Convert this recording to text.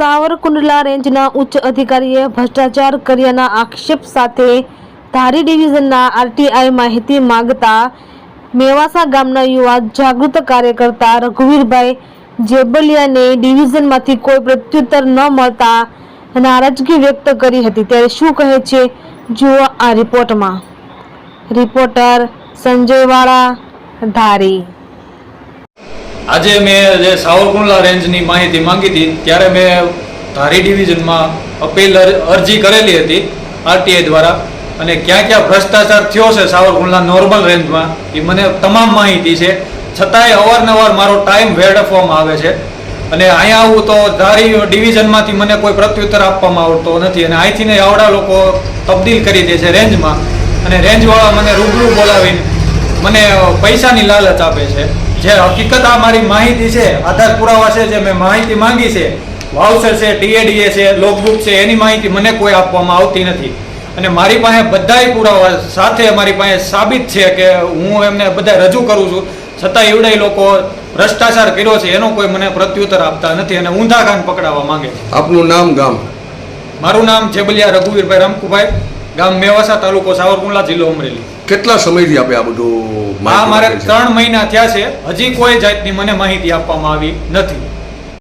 સાવરકુંડલા રેન્જના ઉચ્ચ અધિકારીએ ભ્રષ્ટાચાર કર્યાના આક્ષેપ સાથે ધારી ડિવિઝનના આરટીઆઈ માહિતી માંગતા મેવાસા ગામના યુવા જાગૃત કાર્યકર્તા રઘુવીરભાઈ જેબલિયાને ડિવિઝનમાંથી કોઈ પ્રત્યુત્તર ન મળતા નારાજગી વ્યક્ત કરી હતી। ત્યારે શું કહે છે જુઓ આ રિપોર્ટમાં। રિપોર્ટર સંજય વાળા, ધારી। આજે મેં જે સાવરકુંડલા રેન્જની માહિતી માંગી હતી ત્યારે મેં ધારી ડિવિઝનમાં અપીલ અરજી કરેલી હતી આરટીઆઈ દ્વારા, અને ક્યાં ક્યાં ભ્રષ્ટાચાર થયો છે સાવરકુંડલા નોર્મલ રેન્જમાં એ મને તમામ માહિતી છે, છતાંય અવારનવાર મારો ટાઈમ વેડફવામાં આવે છે। અને અહીંયા આવું તો ધારી ડિવિઝનમાંથી મને કોઈ પ્રત્યુત્તર આપવામાં આવતો નથી, અને અહીંથી ને આવડા લોકો તબદીલ કરી દે છે રેન્જમાં, અને રેન્જવાળા મને રૂબરૂ બોલાવીને મને પૈસાની લાલચ આપે છે। જે હકીકત આ મારી માહિતી છે, આધાર પુરાવા છે, જે મેં માહિતી માંગી છે, વાઉચર છે, ટીએડીએ છે, લોકબુક છે, એની માહિતી મને કોઈ આપવામાં આવતી નથી। અને મારી પાસે બધાય પુરાવા સાથે મારી પાસે સાબિત છે કે હું એમને બધા રજૂ કરું છું, છતાં એવડાય લોકો ભ્રષ્ટાચાર કર્યો છે એનો કોઈ મને પ્રત્યુત્તર આપતા નથી અને ઊંધા કાન પકડાવવા માંગે છે। આપનું નામ, ગામ? મારું નામ જેબલિયા રઘુવીરભાઈ રામકુભાઈ, ગામ મેવાસા, તાલુકો સાવરકુંડલા, જિલ્લો અમરેલી। કેટલા સમયથી આપણે આ બધું મારે 3 મહિના થયા છે, હજી કોઈ જાતની મને માહિતી આપવામાં આવી નથી।